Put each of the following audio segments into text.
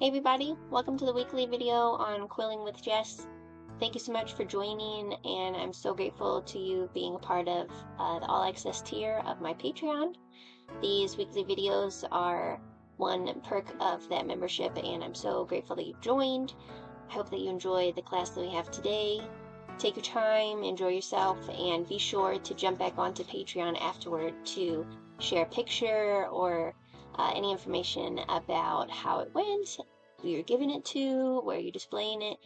Hey everybody, welcome to the weekly video on Quilling with Jess. Thank you so much for joining, and I'm so grateful to you being a part of the All Access tier of my Patreon. These weekly videos are one perk of that membership, and I'm so grateful that you joined. I hope that you enjoy the class that we have today. Take your time, enjoy yourself, and be sure to jump back onto Patreon afterward to share a picture or any information about how it went, who you're giving it to, where you're displaying it.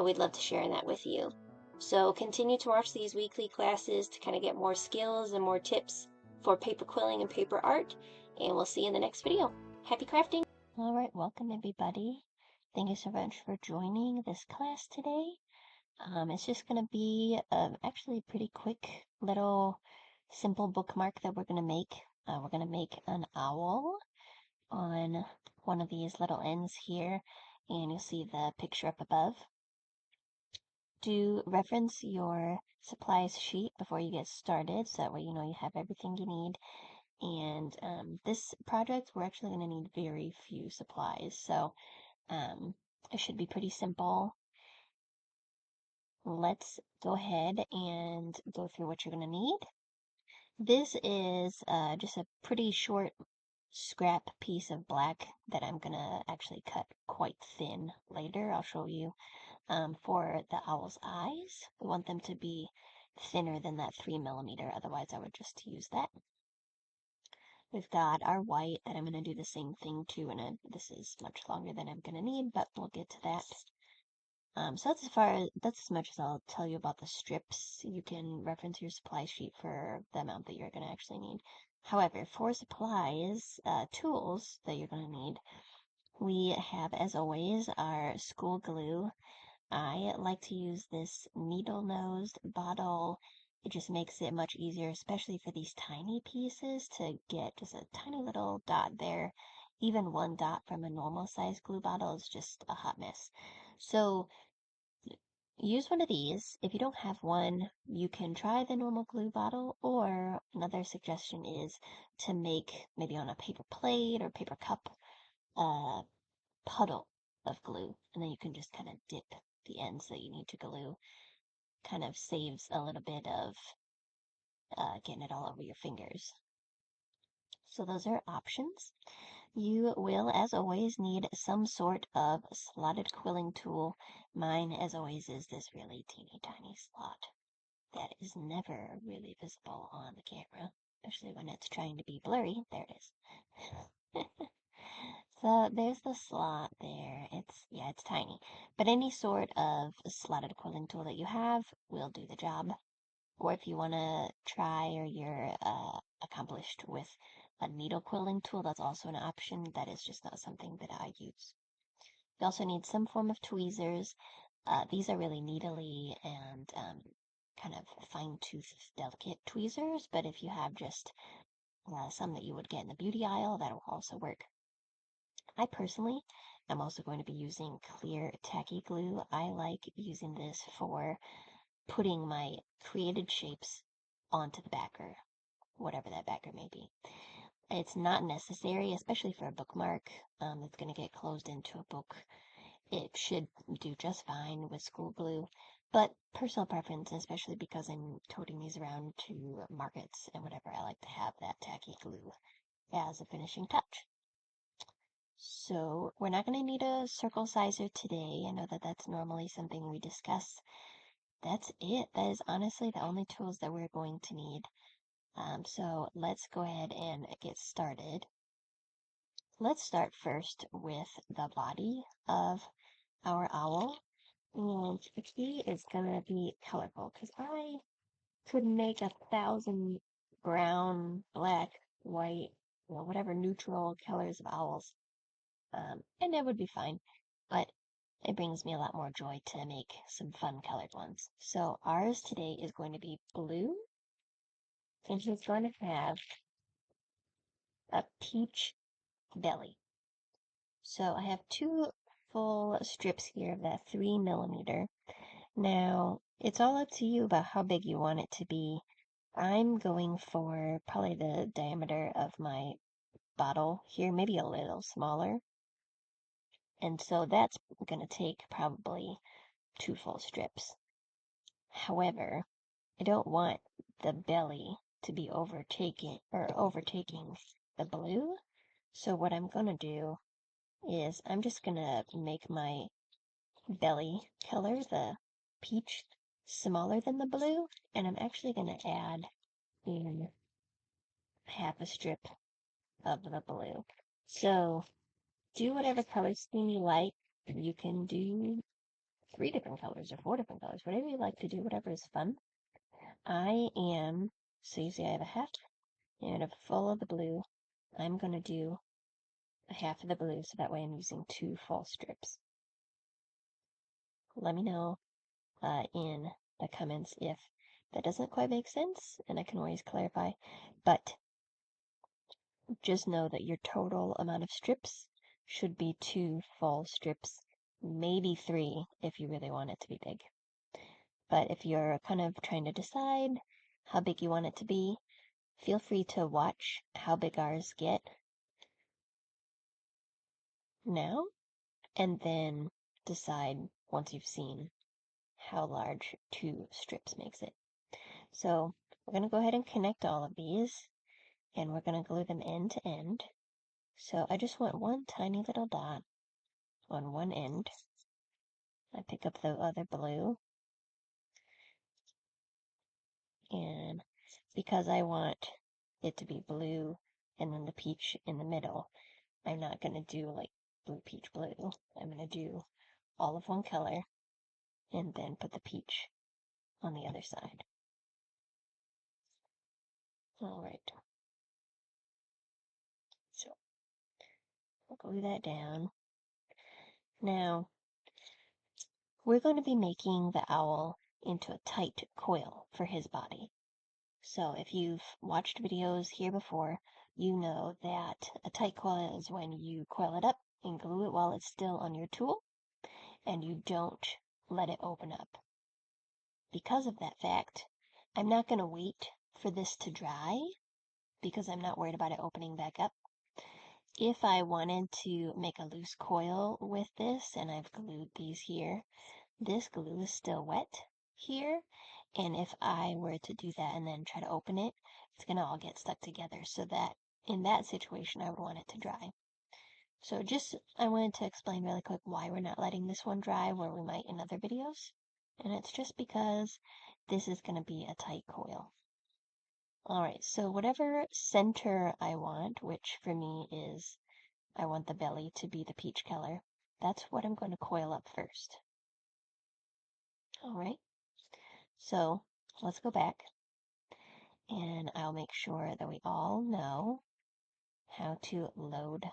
We'd love to share that with you. So continue to watch these weekly classes to kind of get more skills and more tips for paper quilling and paper art, and we'll see you in the next video. Happy crafting! Alright, welcome everybody. Thank you so much for joining this class today. It's just going to be actually a pretty quick little simple bookmark that we're going to make. We're going to make an owl on one of these little ends here, and you'll see the picture up above. Do reference your supplies sheet before you get started, so that way you know you have everything you need. And this project, we're actually going to need very few supplies, so it should be pretty simple. Let's go ahead and go through what you're going to need. This is just a pretty short scrap piece of black that I'm going to actually cut quite thin later. I'll show you. For the owl's eyes, we want them to be thinner than that 3mm, otherwise I would just use that. We've got our white that I'm going to do the same thing to, and this is much longer than I'm going to need, but we'll get to that. So that's as much as I'll tell you about the strips. You can reference your supply sheet for the amount that you're going to actually need. However, for supplies, tools that you're going to need, we have, as always, our school glue. I like to use this needle-nosed bottle. It just makes it much easier, especially for these tiny pieces, to get just a tiny little dot there. Even one dot from a normal size glue bottle is just a hot mess. So use one of these. If you don't have one, you can try the normal glue bottle, or another suggestion is to make, maybe on a paper plate or paper cup, a puddle of glue, and then you can just kind of dip the ends that you need to glue. Kind of saves a little bit of getting it all over your fingers. So those are options. You will, as always, need some sort of slotted quilling tool. Mine, as always, is this really teeny tiny slot that is never really visible on the camera, especially when it's trying to be blurry. There it is. So there's the slot there. It's tiny. But any sort of slotted quilling tool that you have will do the job. Or if you want to try, or you're accomplished with a needle quilling tool, that's also an option. That is just not something that I use. You also need some form of tweezers. These are really needly and kind of fine-tooth, delicate tweezers, but if you have just some that you would get in the beauty aisle, that'll also work. I personally am also going to be using clear tacky glue. I like using this for putting my created shapes onto the backer, whatever that backer may be. It's not necessary, especially for a bookmark that's going to get closed into a book. It should do just fine with school glue, but personal preference, especially because I'm toting these around to markets and whatever, I like to have that tacky glue as a finishing touch. So we're not going to need a circle sizer today. I know that that's normally something we discuss. That's it. That is honestly the only tools that we're going to need. So let's go ahead and get started. Let's start first with the body of our owl. And he is going to be colorful, because I could make 1,000 brown, black, white, whatever neutral colors of owls. And it would be fine, but it brings me a lot more joy to make some fun colored ones. So ours today is going to be blue, and he's going to have a peach belly. So I have 2 full strips here of that 3mm. Now, it's all up to you about how big you want it to be. I'm going for probably the diameter of my bottle here, maybe a little smaller. And so that's going to take probably 2 full strips. However, I don't want the belly to be overtaking the blue. So what I'm going to do is I'm just going to make my belly color, the peach, smaller than the blue, and I'm actually going to add in half a strip of the blue. So do whatever color scheme you like. You can do 3 different colors or 4 different colors, whatever you like to do, whatever is fun. So you see I have a half and a full of the blue. I'm going to do a half of the blue, so that way I'm using 2 full strips. Let me know in the comments if that doesn't quite make sense, and I can always clarify. But just know that your total amount of strips should be 2 full strips, maybe 3 if you really want it to be big. But if you're kind of trying to decide how big you want it to be, feel free to watch how big ours get now, and then decide once you've seen how large 2 strips makes it. So we're going to go ahead and connect all of these, and we're going to glue them end to end. So I just want one tiny little dot on one end. I pick up the other blue, and because I want it to be blue and then the peach in the middle, I'm not going to do like blue, peach, blue. I'm going to do all of one color and then put the peach on the other side. All right. So I'll glue that down. Now, we're going to be making the owl into a tight coil for his body. So if you've watched videos here before, you know that a tight coil is when you coil it up and glue it while it's still on your tool, and you don't let it open up. Because of that fact, I'm not going to wait for this to dry because I'm not worried about it opening back up. If I wanted to make a loose coil with this, and I've glued these here, this glue is still wet here, and if I were to do that and then try to open it, it's going to all get stuck together, so that in that situation I would want it to dry. So I wanted to explain really quick why we're not letting this one dry where we might in other videos, and it's just because this is going to be a tight coil. Alright, so whatever center I want, which for me is, I want the belly to be the peach color, that's what I'm going to coil up first. Alright, so let's go back, and I'll make sure that we all know how to load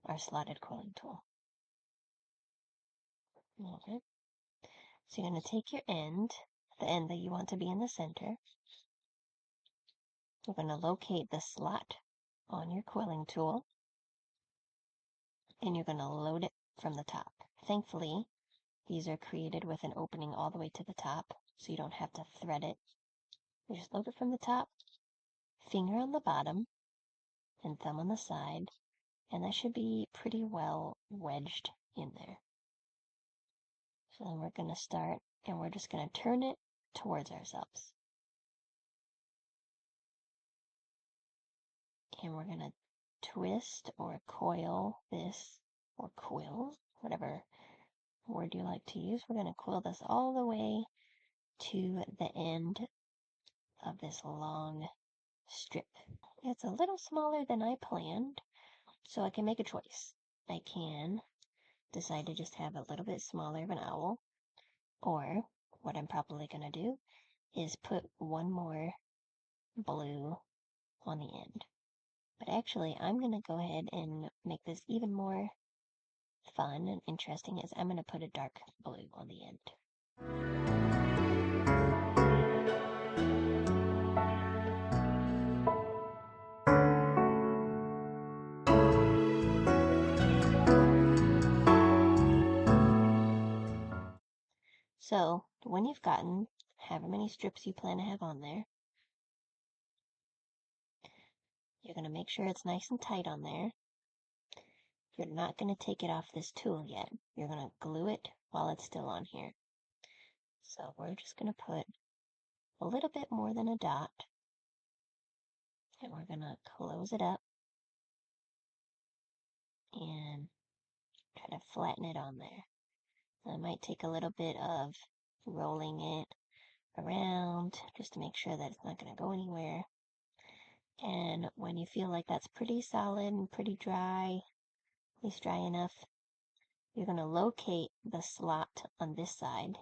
our slotted quilling tool. Okay, so you're going to take your end, the end that you want to be in the center. You're going to locate the slot on your quilling tool, and you're going to load it from the top. Thankfully, these are created with an opening all the way to the top, so you don't have to thread it. You just load it from the top, finger on the bottom, and thumb on the side, and that should be pretty well wedged in there. So then we're going to start, and we're just going to turn it towards ourselves. And we're going to twist or coil this, or quill, whatever word you like to use. We're going to quill this all the way to the end of this long strip. It's a little smaller than I planned, so I can make a choice. I can decide to just have a little bit smaller of an owl, or what I'm probably going to do is put one more blue on the end. But actually, I'm going to go ahead and make this even more fun and interesting, is I'm going to put a dark blue on the end. So, when you've gotten however many strips you plan to have on there, you're going to make sure it's nice and tight on there. you're not going to take it off this tool yet. You're going to glue it while it's still on here. So we're just going to put a little bit more than a dot, and we're going to close it up and try to flatten it on there. That might take a little bit of rolling it around just to make sure that it's not going to go anywhere. And when you feel like that's pretty solid and pretty dry, at least dry enough, you're going to locate the slot on this side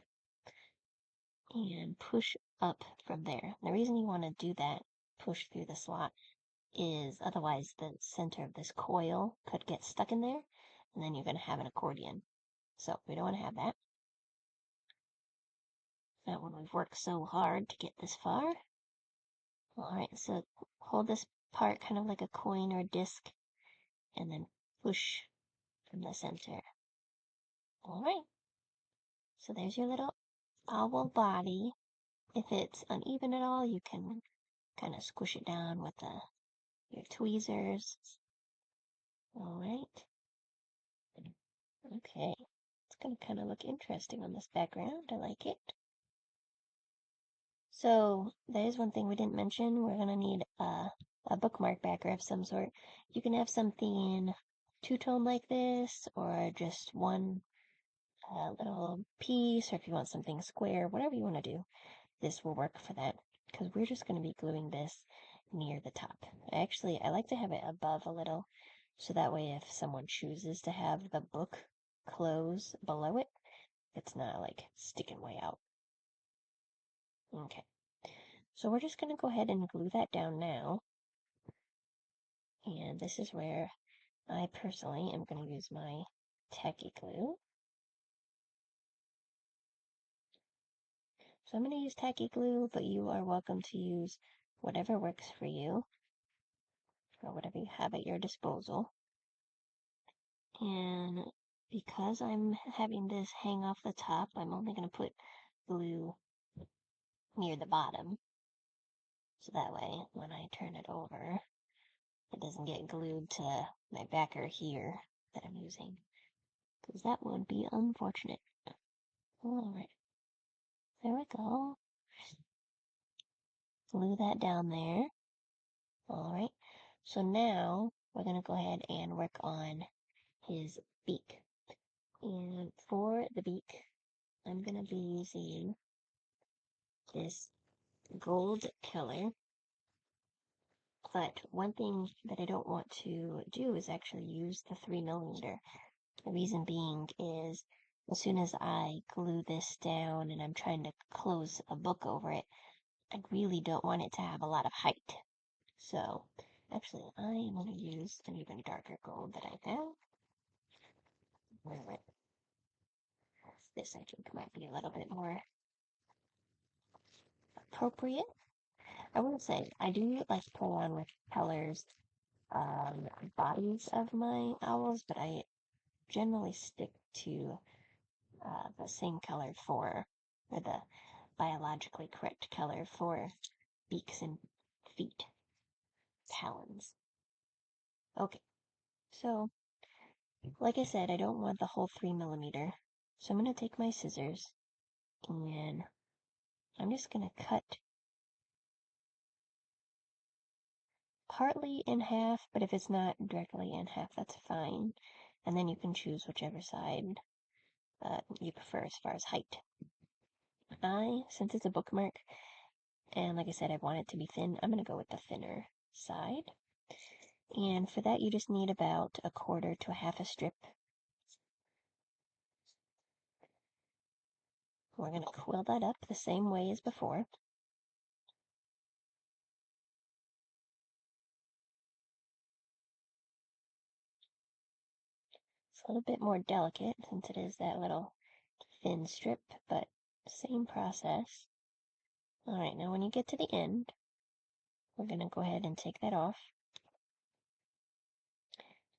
and push up from there. The reason you want to do that, push through the slot, is otherwise the center of this coil could get stuck in there, and then you're going to have an accordion. So we don't want to have that. Not when we've worked so hard to get this far. Alright, so hold this part kind of like a coin or disc, and then push from the center. Alright, so there's your little owl body. If it's uneven at all, you can kind of squish it down with your tweezers. Alright. Okay. It's going to kind of look interesting on this background. I like it. So, there's one thing we didn't mention. We're going to need a bookmark backer of some sort. You can have something two-tone like this, or just one little piece, or if you want something square, whatever you want to do, this will work for that, because we're just going to be gluing this near the top. I like to have it above a little, so that way if someone chooses to have the book close below it, it's not like sticking way out. Okay, so we're just going to go ahead and glue that down now, and this is where I personally am going to use my tacky glue. So I'm going to use tacky glue, but you are welcome to use whatever works for you, or whatever you have at your disposal. And because I'm having this hang off the top, I'm only going to put glue near the bottom. So that way, when I turn it over, it doesn't get glued to my backer here that I'm using, because that would be unfortunate. Alright, there we go. Glue that down there. Alright, so now we're going to go ahead and work on his beak. And for the beak, I'm going to be using this gold color. But one thing that I don't want to do is actually use the 3mm. The reason being is as soon as I glue this down and I'm trying to close a book over it, I really don't want it to have a lot of height. So, actually, I am going to use an even darker gold that I have. This, I think, might be a little bit more appropriate. I will say, I do like to play on with colors, bodies of my owls, but I generally stick to the same color or the biologically correct color for beaks and feet, talons. Okay, so like I said, I don't want the whole 3mm, so I'm going to take my scissors and I'm just going to cut partly in half, but if it's not directly in half, that's fine. And then you can choose whichever side you prefer as far as height. Since it's a bookmark, and like I said, I want it to be thin, I'm going to go with the thinner side. And for that, you just need about a quarter to a half a strip. We're going to quill that up the same way as before. It's a little bit more delicate since it is that little thin strip, but same process. Alright, now when you get to the end, we're going to go ahead and take that off.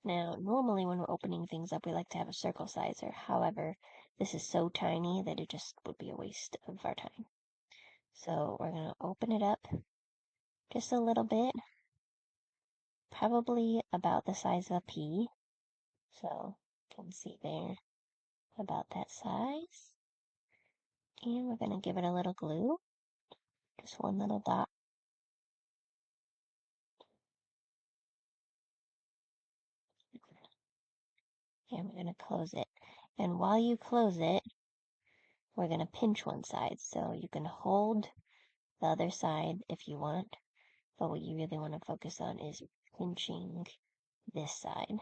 Now, normally when we're opening things up, we like to have a circle sizer. However, this is so tiny that it just would be a waste of our time. So we're going to open it up just a little bit, probably about the size of a pea. So you can see there about that size. And we're going to give it a little glue, just one little dot. And we're going to close it. And while you close it, we're going to pinch one side. So you can hold the other side if you want, but what you really want to focus on is pinching this side.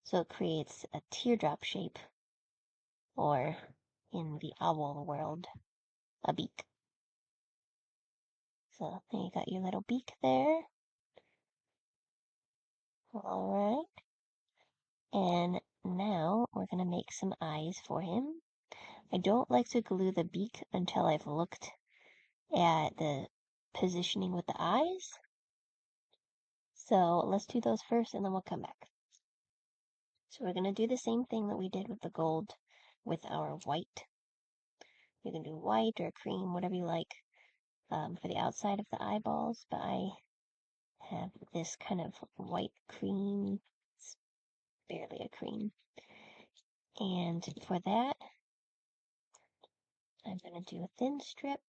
So it creates a teardrop shape, or in the owl world, a beak. So then you got your little beak there. Alright. And now we're going to make some eyes for him. I don't like to glue the beak until I've looked at the positioning with the eyes. So let's do those first and then we'll come back. So we're going to do the same thing that we did with the gold with our white. You can do white or cream, whatever you like, for the outside of the eyeballs, but I have this kind of white cream. It's barely a cream. And for that, I'm going to do a thin strip,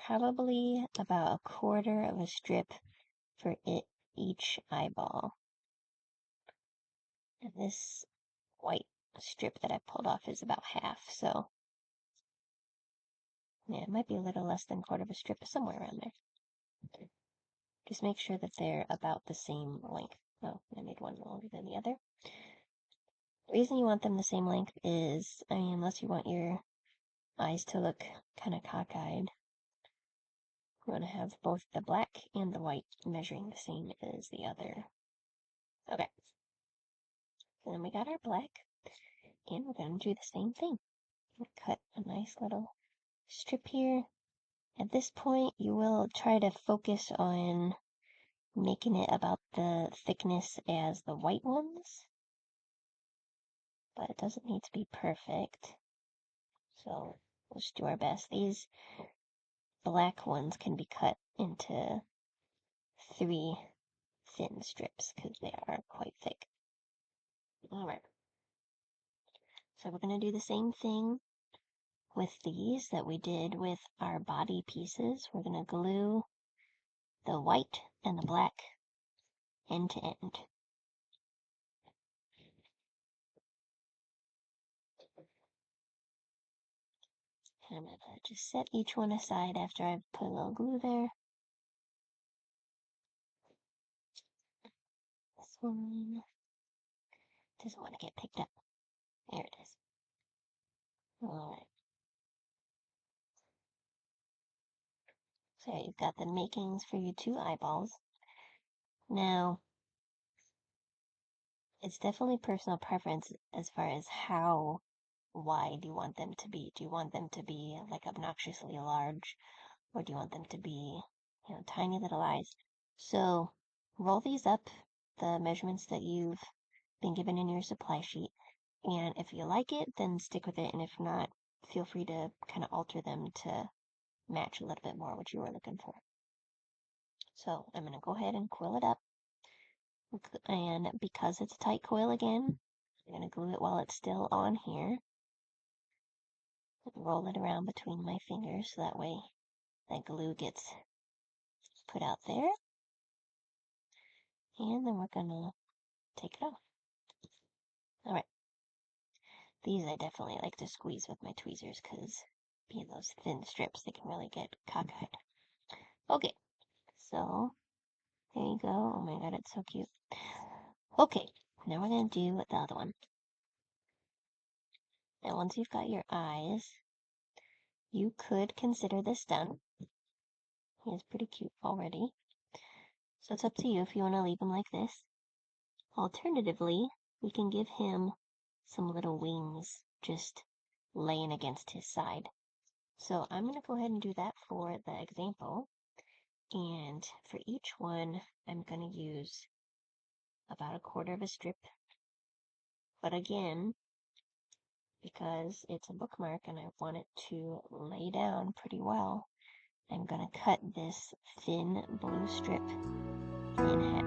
probably about a quarter of a strip for each eyeball. And this white strip that I pulled off is about half, so yeah, it might be a little less than a quarter of a strip, somewhere around there. Just make sure that they're about the same length. Oh, I made one longer than the other. The reason you want them the same length is, I mean, unless you want your eyes to look kind of cockeyed, you want to have both the black and the white measuring the same as the other. Okay. So then we got our black, and we're going to do the same thing. Cut a nice little strip here. At this point, you will try to focus on making it about the thickness as the white ones, but it doesn't need to be perfect. So we'll just do our best. These black ones can be cut into 3 thin strips because they are quite thick. Alright. So we're going to do the same thing with these that we did with our body pieces. We're going to glue the white and the black end to end. And I'm going to just set each one aside after I've put a little glue there. This one doesn't want to get picked up. There it is. Alright. So you've got the makings for your 2 eyeballs. Now, it's definitely personal preference as far as how wide you want them to be. Do you want them to be like obnoxiously large, or do you want them to be, tiny little eyes? So roll these up, the measurements that you've been given in your supply sheet, and if you like it, then stick with it, and if not, feel free to kind of alter them to match a little bit more what you were looking for. So I'm going to go ahead and coil it up, and because it's a tight coil again, I'm going to glue it while it's still on here. Roll it around between my fingers so that way that glue gets put out there. And then we're gonna take it off. Alright. These I definitely like to squeeze with my tweezers because being those thin strips, they can really get cockeyed. Okay, so there you go. Oh my god, it's so cute. Okay, now we're gonna do the other one. Now once you've got your eyes, you could consider this done. He is pretty cute already. So it's up to you if you want to leave him like this. Alternatively, we can give him some little wings just laying against his side. So I'm going to go ahead and do that for the example. And for each one, I'm going to use about a quarter of a strip. But again, because it's a bookmark and I want it to lay down pretty well, I'm going to cut this thin blue strip in half.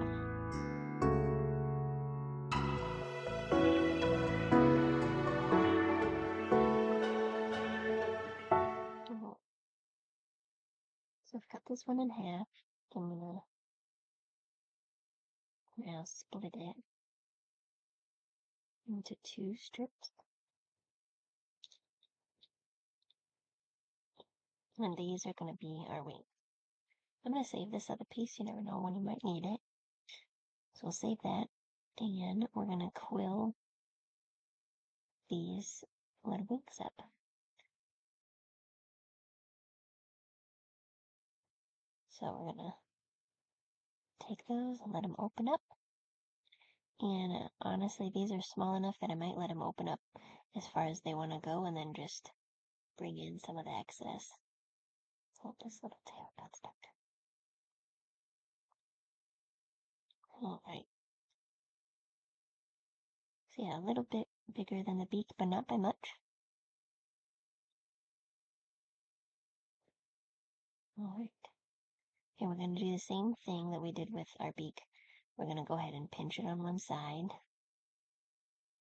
So I've cut this one in half. I'm gonna now split it into 2 strips. And these are gonna be our wings. I'm gonna save this other piece, you never know when you might need it. So we'll save that. And we're gonna quill these little wings up. So we're gonna take those and let them open up. And honestly, these are small enough that I might let them open up as far as they want to go and then just bring in some of the excess. So this little tail got stuck. Alright. So yeah, a little bit bigger than the beak, but not by much. Alright. Okay, we're going to do the same thing that we did with our beak. We're going to go ahead and pinch it on one side.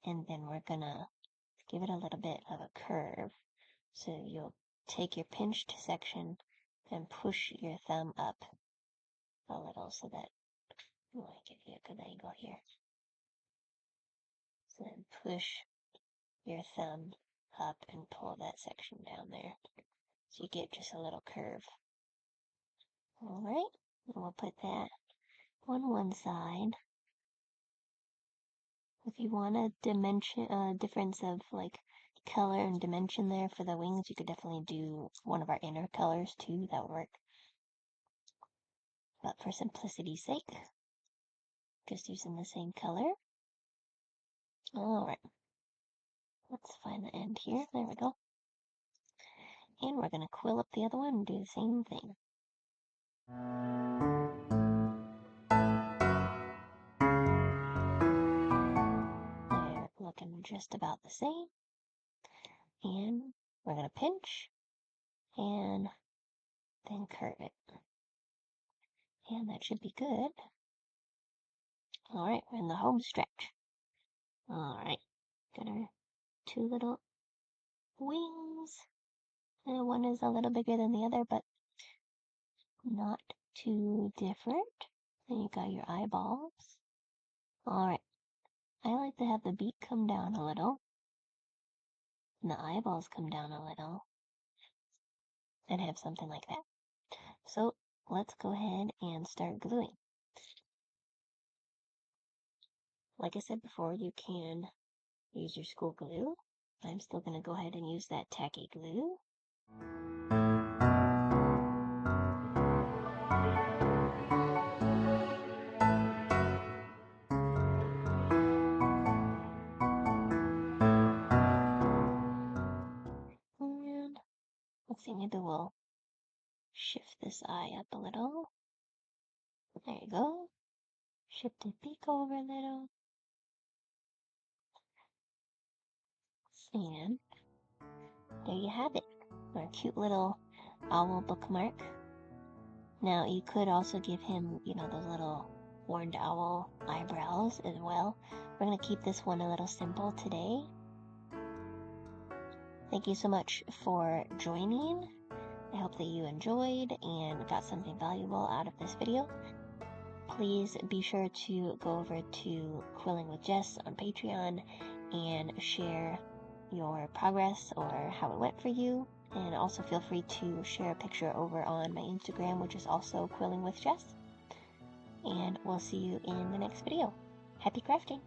And then we're going to give it a little bit of a curve. So you'll take your pinched section and push your thumb up a little so that, I want to give you a good angle here. So then push your thumb up and pull that section down there. So you get just a little curve. Alright, and we'll put that on one side. If you want a difference of like color and dimension there for the wings, you could definitely do one of our inner colors too, that would work. But for simplicity's sake, just using the same color. Alright, let's find the end here. There we go. And we're going to quill up the other one and do the same thing. They're looking just about the same. And we're going to pinch and then curve it. And that should be good. Alright, we're in the home stretch. Alright, got our 2 little wings. And one is a little bigger than the other, but not too different. Then you got your eyeballs. Alright, I like to have the beak come down a little, and the eyeballs come down a little, and have something like that. So let's go ahead and start gluing. Like I said before, you can use your school glue. I'm still going to go ahead and use that tacky glue. And let's see, maybe we'll shift this eye up a little. There you go. Shift the beak over a little. And there you have it. Our cute little owl bookmark. Now, you could also give him, those little horned owl eyebrows as well. We're going to keep this one a little simple today. Thank you so much for joining. I hope that you enjoyed and got something valuable out of this video. Please be sure to go over to Quilling with Jess on Patreon and share your progress or how it went for you. And also feel free to share a picture over on my Instagram, which is also Quilling with Jess. And we'll see you in the next video. Happy crafting!